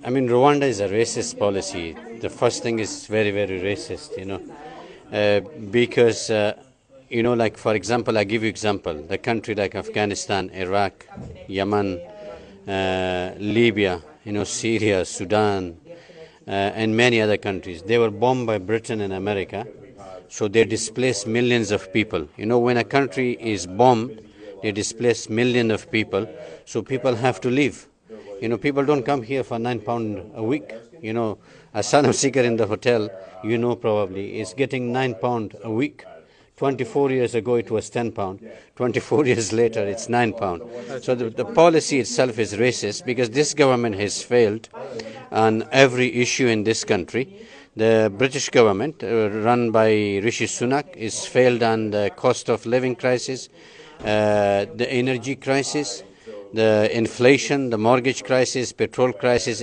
I mean, Rwanda is a racist policy. The first thing is very, very racist, because, like, for example, I give you example, the country like Afghanistan, Iraq, Yemen, Libya, Syria, Sudan, and many other countries. They were bombed by Britain and America, so they displaced millions of people. When a country is bombed, they displace millions of people, so people have to leave. People don't come here for £9 a week. Asylum seeker in the hotel, probably, is getting £9 a week. 24 years ago it was £10. 24 years later it's £9. So the policy itself is racist because this government has failed on every issue in this country. The British government, run by Rishi Sunak, is failed on the cost of living crisis, the energy crisis, the inflation, the mortgage crisis, petrol crisis.